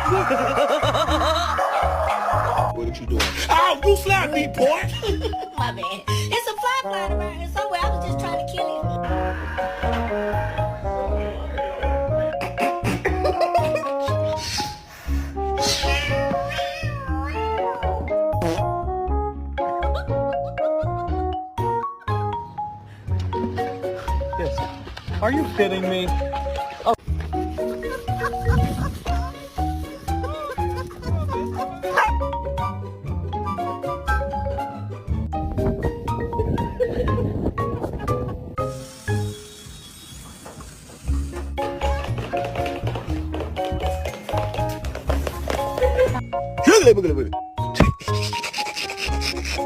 What are you doing? Oh, you slapped me, boy! My bad. It's a fly flying around here somewhere. I was just trying to kill him. Yes. Are you kidding me?